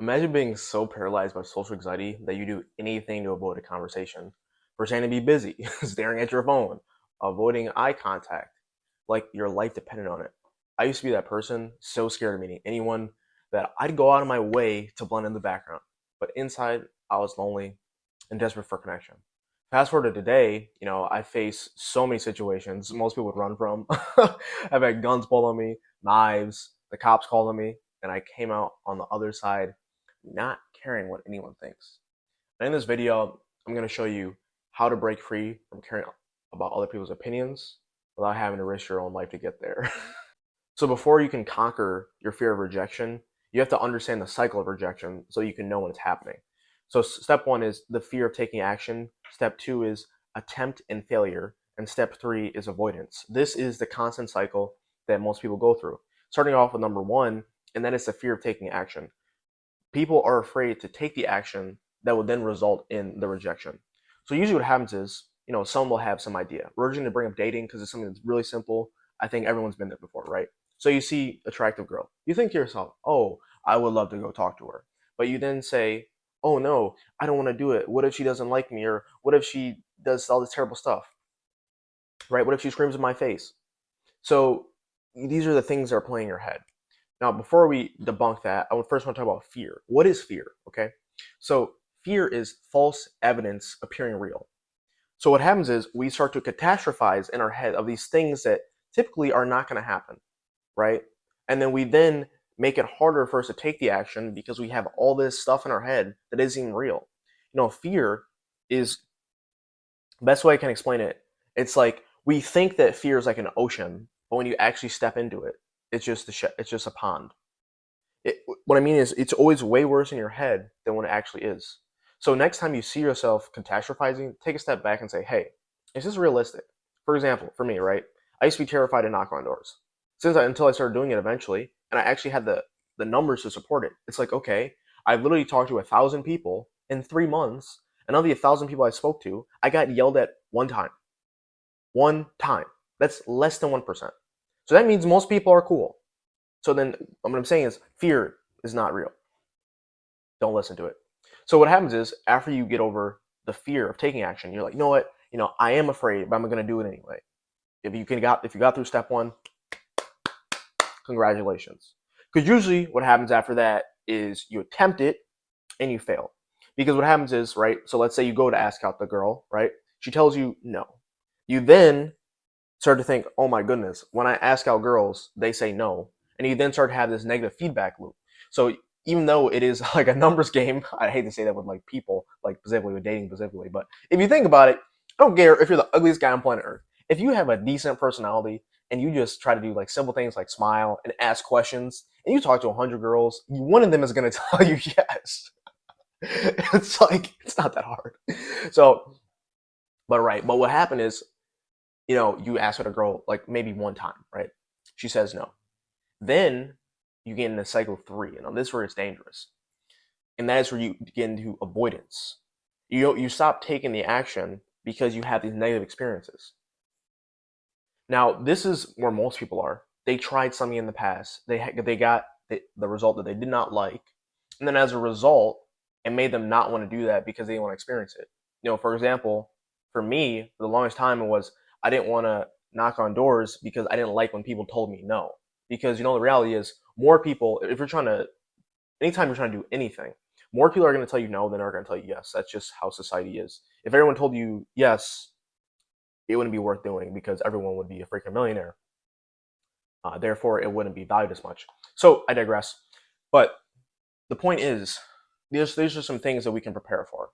Imagine being so paralyzed by social anxiety that you do anything to avoid a conversation. Pretending to be busy, staring at your phone, avoiding eye contact, like your life depended on it. I used to be that person, so scared of meeting anyone that I'd go out of my way to blend in the background. But inside, I was lonely and desperate for connection. Fast forward to today, I face so many situations most people would run from. I've had guns pulled on me, knives, the cops called on me, and I came out on the other side not caring what anyone thinks. And in this video, I'm going to show you how to break free from caring about other people's opinions without having to risk your own life to get there. So before you can conquer your fear of rejection, you have to understand the cycle of rejection so you can know when it's happening. So step one is the fear of taking action. Step two is attempt and failure. And step three is avoidance. This is the constant cycle that most people go through. Starting off with number one, and that is the fear of taking action. People are afraid to take the action that will then result in the rejection. So usually what happens is, someone will have some idea. We're just going to bring up dating because it's something that's really simple. I think everyone's been there before, right? So you see attractive girl. You think to yourself, oh, I would love to go talk to her. But you then say, oh no, I don't want to do it. What if she doesn't like me? Or what if she does all this terrible stuff? Right? What if she screams in my face? So these are the things that are playing in your head. Now, before we debunk that, I would first want to talk about fear. What is fear? Okay. So fear is false evidence appearing real. So what happens is we start to catastrophize in our head of these things that typically are not going to happen, right? And then we then make it harder for us to take the action because we have all this stuff in our head that isn't even real. Fear is, best way I can explain it, it's like we think that fear is like an ocean, but when you actually step into it, it's just it's just a pond. What I mean is, it's always way worse in your head than what it actually is. So next time you see yourself catastrophizing, take a step back and say, hey, is this realistic? For example, for me, right? I used to be terrified to knock on doors. Until I started doing it eventually, and I actually had the numbers to support it. It's like, okay, I literally talked to 1,000 people in 3 months, and of the 1,000 people I spoke to, I got yelled at one time. One time. That's less than 1%. So that means most people are cool. So then what I'm saying is fear is not real. Don't listen to it. So what happens is after you get over the fear of taking action, you're like, you know what? I am afraid, but I'm going to do it anyway. If you got through step one, congratulations. Because usually what happens after that is you attempt it and you fail. Because what happens is, right? So let's say you go to ask out the girl, right? She tells you no. You then start to think, oh my goodness, when I ask out girls, they say no. And you then start to have this negative feedback loop. So even though it is like a numbers game, I hate to say that with like people, like specifically with dating specifically, but if you think about it, I don't care if you're the ugliest guy on planet Earth. If you have a decent personality and you just try to do like simple things like smile and ask questions, and you talk to 100 girls, one of them is going to tell you yes. It's like, it's not that hard. So, but what happened is, you ask with a girl like maybe one time, right? She says no. Then you get into cycle three, this is where it's dangerous. And that is where you get into avoidance. You stop taking the action because you have these negative experiences. Now, this is where most people are. They tried something in the past. They got the result that they did not like. And then as a result, it made them not want to do that because they didn't want to experience it. For example, for me, for the longest time, it was I didn't want to knock on doors because I didn't like when people told me no. Because, the reality is more people, anytime you're trying to do anything, more people are going to tell you no than are going to tell you yes. That's just how society is. If everyone told you yes, it wouldn't be worth doing because everyone would be a freaking millionaire. Therefore, it wouldn't be valued as much. So I digress. But the point is, these are some things that we can prepare for.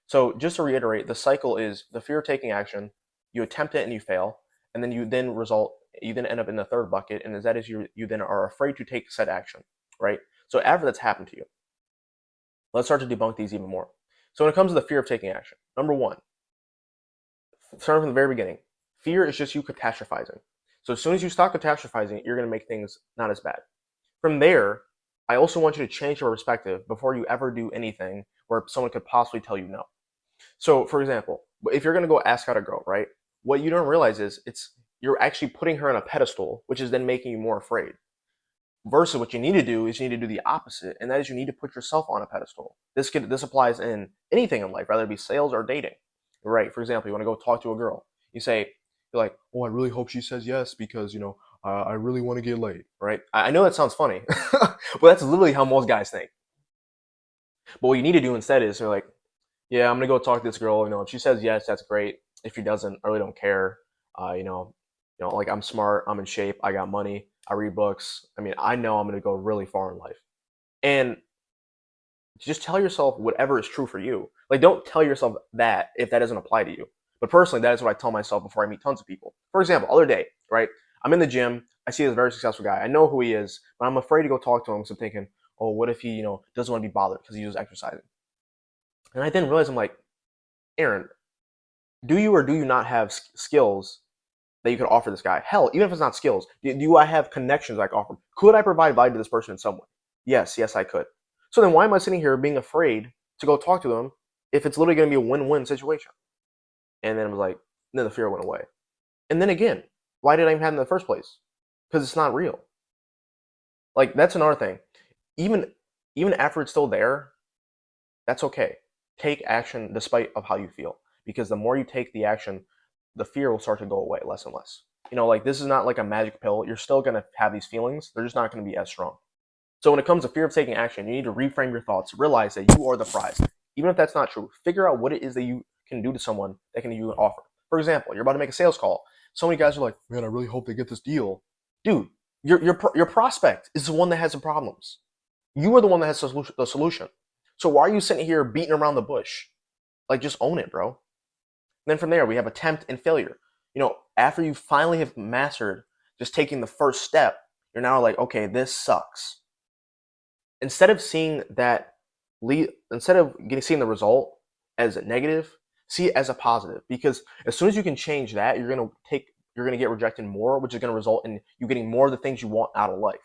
So just to reiterate, the cycle is the fear of taking action, you attempt it and you fail, and then you then end up in the third bucket, and that is you then are afraid to take said action, right? So after that's happened to you, let's start to debunk these even more. So when it comes to the fear of taking action, number one, starting from the very beginning, fear is just you catastrophizing. So as soon as you stop catastrophizing, you're going to make things not as bad. From there, I also want you to change your perspective before you ever do anything where someone could possibly tell you no. So for example, if you're going to go ask out a girl, right? What you don't realize is you're actually putting her on a pedestal, which is then making you more afraid. Versus what you need to do is you need to do the opposite, and that is you need to put yourself on a pedestal. This applies in anything in life, whether it be sales or dating. Right? For example, you want to go talk to a girl. You're like, oh, I really hope she says yes because I really want to get laid. Right? I know that sounds funny, but that's literally how most guys think. But what you need to do instead is you're like, yeah, I'm gonna go talk to this girl. If she says yes, that's great. If she doesn't, I really don't care. Like I'm smart, I'm in shape, I got money, I read books. I mean, I know I'm gonna go really far in life. And just tell yourself whatever is true for you. Like, don't tell yourself that if that doesn't apply to you. But personally, that is what I tell myself before I meet tons of people. For example, other day, right? I'm in the gym. I see this very successful guy. I know who he is, but I'm afraid to go talk to him because I'm thinking, oh, what if he, doesn't want to be bothered because he's just exercising? And I then realized, I'm like, Aaron, do you or do you not have skills that you could offer this guy? Hell, even if it's not skills, do I have connections I can offer? Could I provide value to this person in some way? Yes, I could. So then why am I sitting here being afraid to go talk to them if it's literally going to be a win-win situation? And then I was like, then the fear went away. And then again, why did I even have it in the first place? Because it's not real. Like, that's another thing. Even after it's still there, that's okay. Take action despite of how you feel. Because the more you take the action, the fear will start to go away less and less. Like, this is not like a magic pill. You're still going to have these feelings. They're just not going to be as strong. So when it comes to fear of taking action, you need to reframe your thoughts. Realize that you are the prize. Even if that's not true, figure out what it is that you can do to someone that can you offer. For example, you're about to make a sales call. So many guys are like, man, I really hope they get this deal. Dude, your prospect is the one that has the problems. You are the one that has the solution. So why are you sitting here beating around the bush? Like, just own it, bro. And then from there, we have attempt and failure. After you finally have mastered just taking the first step, you're now like, okay, this sucks. Instead of seeing seeing the result as a negative, see it as a positive. Because as soon as you can change that, you're gonna get rejected more, which is gonna result in you getting more of the things you want out of life.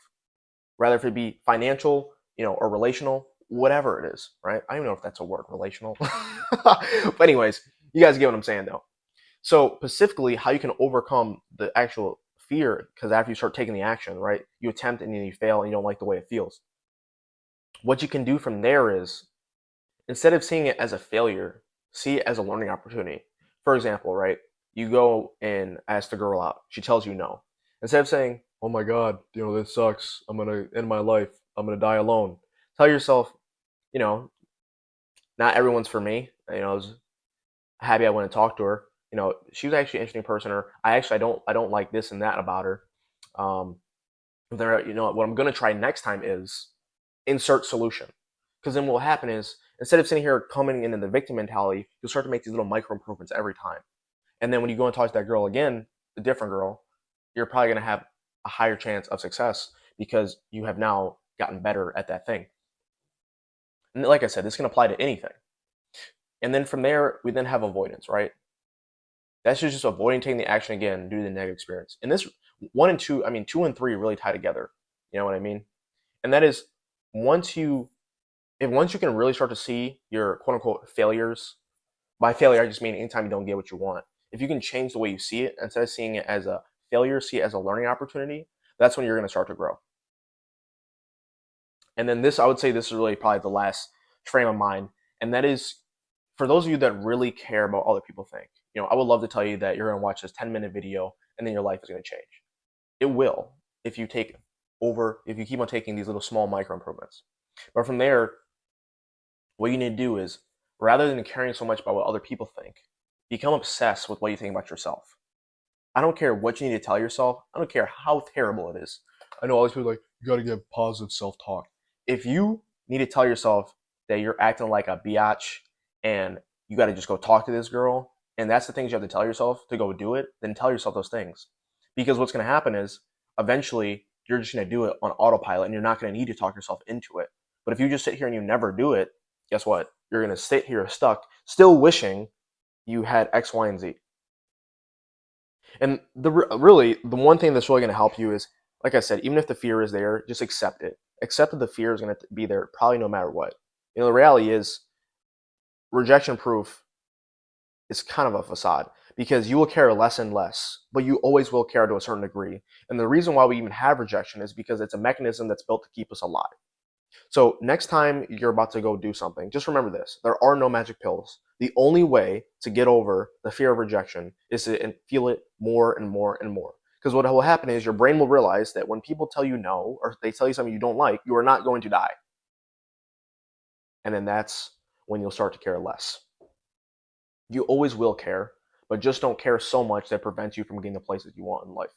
Rather if it be financial, or relational, whatever it is, right? I don't even know if that's a word, relational. But anyways, you guys get what I'm saying though. So specifically, how you can overcome the actual fear, because after you start taking the action, right, you attempt and then you fail and you don't like the way it feels. What you can do from there is, instead of seeing it as a failure, see it as a learning opportunity. For example, right, you go and ask the girl out. She tells you no. Instead of saying, oh my God, this sucks. I'm going to end my life. I'm going to die alone. Tell yourself, not everyone's for me. I was happy I went and talked to her. She was actually an interesting person, or I don't like this and that about her. What I'm going to try next time is insert solution. Because then what will happen is, instead of sitting here coming into the victim mentality, you'll start to make these little micro improvements every time. And then when you go and talk to that girl again, the different girl, you're probably going to have a higher chance of success because you have now gotten better at that thing. And like I said, this can apply to anything. And then from there, we then have avoidance, right? That's just avoiding taking the action again due to the negative experience. And this 1 and 2, 2 and 3 really tie together. You know what I mean? And that is, once you can really start to see your quote unquote failures, by failure I just mean anytime you don't get what you want. If you can change the way you see it, instead of seeing it as a failure, see it as a learning opportunity, that's when you're going to start to grow. And then I would say this is really probably the last frame of mind, and that is, for those of you that really care about what other people think, I would love to tell you that you're going to watch this 10-minute video and then your life is going to change. It will, if you keep on taking these little small micro improvements. But from there, what you need to do is, rather than caring so much about what other people think, become obsessed with what you think about yourself. I don't care what you need to tell yourself. I don't care how terrible it is. I know all these people are like, you got to get positive self-talk. If you need to tell yourself that you're acting like a biatch and you got to just go talk to this girl, and that's the things you have to tell yourself to go do it, then tell yourself those things. Because what's going to happen is, eventually, you're just going to do it on autopilot and you're not going to need to talk yourself into it. But if you just sit here and you never do it, guess what? You're going to sit here stuck, still wishing you had X, Y, and Z. And the one thing that's really going to help you is, like I said, even if the fear is there, just accept it. Accept that the fear is going to be there probably no matter what. The reality is, rejection proof is kind of a facade. because you will care less and less, but you always will care to a certain degree. And the reason why we even have rejection is because it's a mechanism that's built to keep us alive. So next time you're about to go do something, just remember this. There are no magic pills. The only way to get over the fear of rejection is to feel it more and more and more. Because what will happen is your brain will realize that when people tell you no, or they tell you something you don't like, you are not going to die. And then that's when you'll start to care less. You always will care, but just don't care so much that prevents you from getting the places you want in life.